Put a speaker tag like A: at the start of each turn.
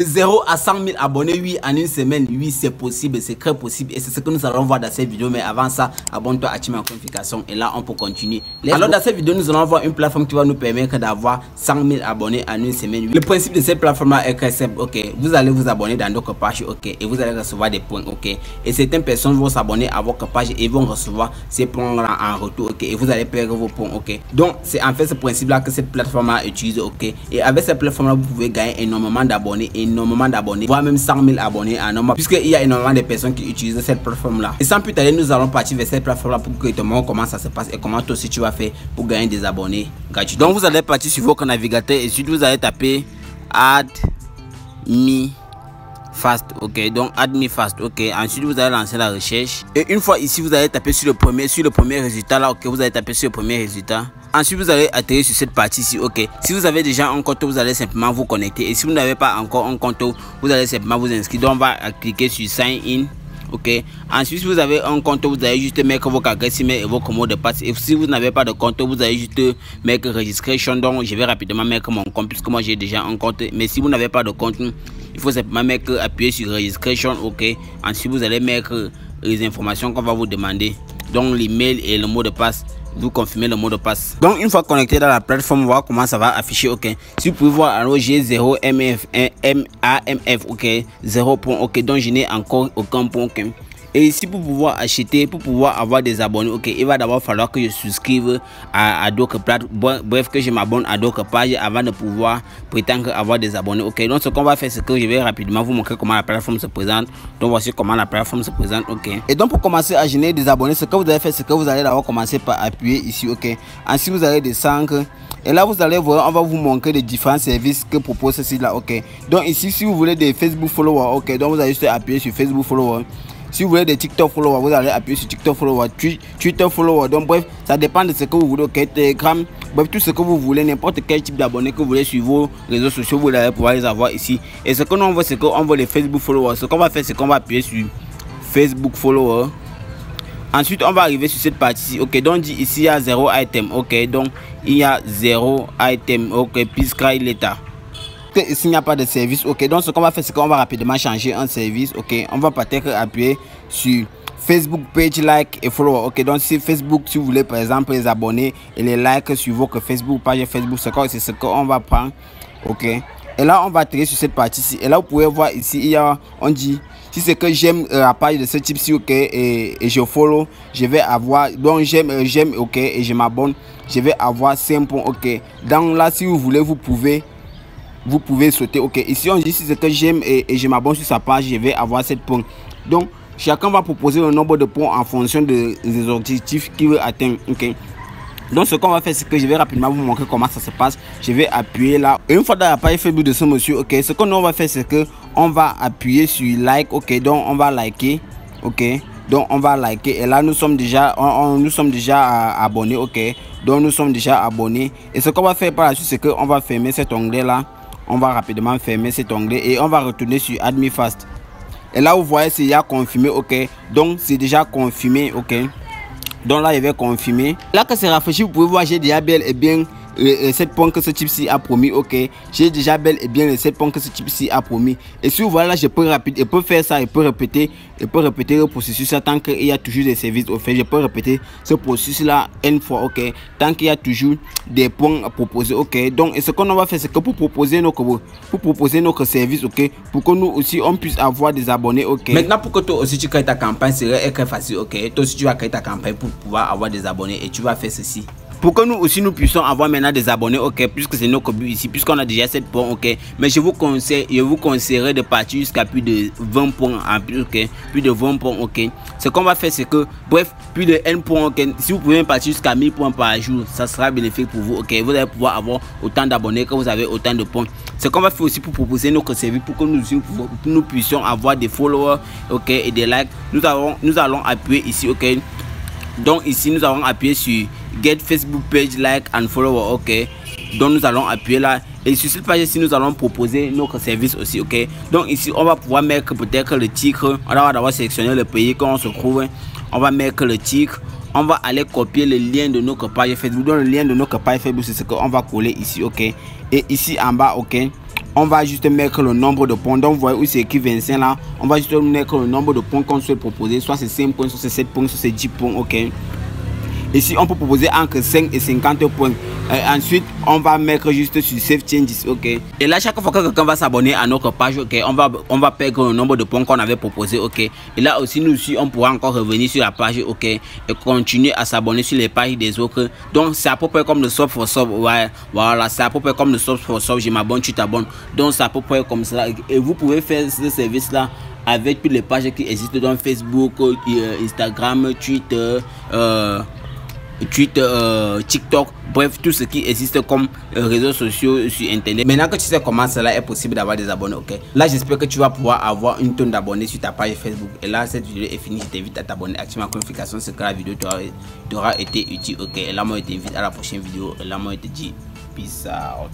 A: 0 à 100 000 abonnés, oui, en une semaine, oui, c'est possible, c'est très possible. Et c'est ce que nous allons voir dans cette vidéo. Mais avant ça, abonne-toi, active la notification. Et là, on peut continuer. Alors, dans cette vidéo, nous allons voir une plateforme qui va nous permettre d'avoir 100 000 abonnés en une semaine. Oui. Le principe de cette plateforme-là est très simple. Ok, vous allez vous abonner dans d'autres pages. Ok, et vous allez recevoir des points. Ok, et certaines personnes vont s'abonner à votre page et vont recevoir ces points-là en retour. Ok, et vous allez perdre vos points. Ok, donc c'est en fait ce principe-là que cette plateforme-là utilise. Ok, et avec cette plateforme-là, vous pouvez gagner énormément d'abonnés. Énormément d'abonnés, voire même 100 000 abonnés en nombre, puisqu'il y a énormément de personnes qui utilisent cette plateforme là. Et sans plus tarder, nous allons partir vers cette plateforme là pour que te montre comment ça se passe et comment toi aussi tu vas faire pour gagner des abonnés gratuits. Donc vous allez partir sur votre navigateur et ensuite vous allez taper Add Me Fast. Ok, donc Add Me Fast. Ok, ensuite vous allez lancer la recherche et une fois ici vous allez taper sur le premier résultat là. Ok, vous allez taper sur le premier résultat. Ensuite vous allez atterrir sur cette partie ici. Ok, si vous avez déjà un compte, vous allez simplement vous connecter, et si vous n'avez pas encore un compte, vous allez simplement vous inscrire. Donc on va cliquer sur Sign In. Ok, ensuite si vous avez un compte, vous allez juste mettre votre adresse email et votre mot de passe. Et si vous n'avez pas de compte, vous allez juste mettre Registration. Donc je vais rapidement mettre mon compte puisque moi j'ai déjà un compte. Mais si vous n'avez pas de compte, il faut simplement appuyer sur Registration. Ok, ensuite vous allez mettre les informations qu'on va vous demander, donc l'email et le mot de passe. Vous confirmez le mot de passe. Donc une fois connecté dans la plateforme, on va voir comment ça va afficher. Ok, si vous pouvez voir, alors j'ai 0 MAMF. Ok, 0 point. Ok, donc je n'ai encore aucun point. Ok, et ici pour pouvoir acheter, pour pouvoir avoir des abonnés, ok, il va d'abord falloir que je souscrive à d'autres plateformes, bref, que je m'abonne à d'autres pages avant de pouvoir prétendre avoir des abonnés. Ok, donc ce qu'on va faire, c'est que je vais rapidement vous montrer comment la plateforme se présente. Donc voici comment la plateforme se présente. Ok, et donc pour commencer à générer des abonnés, ce que vous allez faire, c'est que vous allez d'abord commencer par appuyer ici. Ok, ensuite vous allez descendre et là vous allez voir, on va vous montrer les différents services que propose ce site là. Ok, donc ici si vous voulez des Facebook followers, ok, donc vous allez juste appuyer sur Facebook followers. Si vous voulez des TikTok followers, vous allez appuyer sur TikTok followers, Twitter followers. Donc bref, ça dépend de ce que vous voulez. Ok, Telegram, bref, tout ce que vous voulez, n'importe quel type d'abonnés que vous voulez sur vos réseaux sociaux, vous allez pouvoir les avoir ici. Et ce que nous on veut, c'est qu'on veut les Facebook followers. Ce qu'on va faire, c'est qu'on va appuyer sur Facebook followers. Ensuite, on va arriver sur cette partie. Ok, donc ici il y a 0 item. Ok, donc il y a 0 item. Ok, please cry later. S'il n'y a pas de service, ok, donc ce qu'on va faire, c'est qu'on va rapidement changer un service. Ok, on va peut-être appuyer sur Facebook page like et follow. Ok, donc si Facebook, si vous voulez par exemple les abonnés et les likes sur votre Facebook page Facebook, c'est ce qu'on va prendre. Ok, et là on va atterrir sur cette partie ci, et là vous pouvez voir ici il y a, on dit si c'est que j'aime la page de ce type ci. Ok, et je follow, je vais avoir, donc j'aime, ok, et je m'abonne, je vais avoir 5 points. Ok, donc là si vous voulez, vous pouvez sauter. Ok, ici on dit si c'est que j'aime et je m'abonne sur sa page, je vais avoir 7 points. Donc chacun va proposer le nombre de points en fonction des objectifs qu'il veut atteindre. Ok, donc ce qu'on va faire, c'est que je vais rapidement vous montrer comment ça se passe. Je vais appuyer là, et une fois dans la page Facebook de ce monsieur, ok, ce qu'on va faire, c'est que on va appuyer sur like. Ok, donc on va liker. Ok, donc on va liker, et là nous sommes déjà abonnés. Ok, donc nous sommes déjà abonnés, et ce qu'on va faire par la suite, c'est que on va fermer cet onglet là. On va rapidement fermer cet onglet et on va retourner sur Add Me Fast. Et là vous voyez, c'est déjà confirmé. Ok, donc c'est déjà confirmé. Ok, donc là je vais confirmer. Là que c'est rafraîchi, vous pouvez voir, j'ai déjà bel et bien les 7 points que ce type ci a promis. Ok, j'ai déjà bel et bien les 7 points que ce type ci a promis. Et si vous voyez là, je peux faire ça, et peut répéter le processus là, tant qu'il y a toujours des services offerts. Je peux répéter ce processus là une fois. Ok, tant qu'il y a toujours des points à proposer. Ok, donc et ce qu'on va faire, c'est que pour proposer notre service, ok, pour que nous aussi on puisse avoir des abonnés. Ok, maintenant pour que toi aussi tu crées ta campagne, c'est très facile. Ok, toi aussi tu vas créer ta campagne pour pouvoir avoir des abonnés, et tu vas faire ceci pour que nous aussi nous puissions avoir maintenant des abonnés. Ok, puisque c'est notre but ici, puisqu'on a déjà 7 points. Ok, mais je vous conseillerais de partir jusqu'à plus de 20 points en plus. Ok, plus de 20 points. Ok, ce qu'on va faire, c'est que bref, plus de 1 point. Ok, si vous pouvez partir jusqu'à 1000 points par jour, ça sera bénéfique pour vous. Ok, vous allez pouvoir avoir autant d'abonnés que vous avez autant de points. Ce qu'on va faire aussi pour proposer notre service, pour que nous puissions avoir des followers. Ok, et des likes, nous allons appuyer ici. Ok, donc ici nous allons appuyer sur Get Facebook page like and follower. Ok, donc nous allons appuyer là, et sur cette page ici nous allons proposer notre service aussi. Ok, donc ici on va pouvoir mettre peut-être le titre. On va d'abord sélectionner le pays quand on se trouve. On va mettre le titre, on va aller copier le lien de notre page Facebook. Donc le lien de notre page Facebook, c'est ce qu'on va coller ici. Ok, et ici en bas, ok, on va juste mettre le nombre de points. Donc vous voyez où c'est écrit 25 là, on va juste mettre le nombre de points qu'on souhaite proposer, soit c'est 5 points, soit c'est 7 points, soit c'est 10 points, ok. Ici on peut proposer entre 5 et 50 points. Ensuite on va mettre juste sur Save Changes, ok. Et là chaque fois que quelqu'un va s'abonner à notre page, ok, on va perdre le nombre de points qu'on avait proposé, ok. Et là aussi nous aussi on pourra encore revenir sur la page, ok, et continuer à s'abonner sur les pages des autres. Donc c'est à peu près comme le sub for sub, ouais, voilà, c'est à peu près comme le sub for sub, je m'abonne, tu t'abonnes. Donc c'est à peu près comme ça. Et vous pouvez faire ce service là avec toutes les pages qui existent dans Facebook, Instagram, Twitter, TikTok, bref, tout ce qui existe comme réseaux sociaux sur internet. Maintenant que tu sais comment cela est possible d'avoir des abonnés, ok. Là j'espère que tu vas pouvoir avoir une tonne d'abonnés sur ta page Facebook. Et là cette vidéo est finie, je t'invite à t'abonner, activer la notification, c'est que la vidéo t'aura été utile, ok. Et là moi je t'invite à la prochaine vidéo. Et là moi je te dis peace out.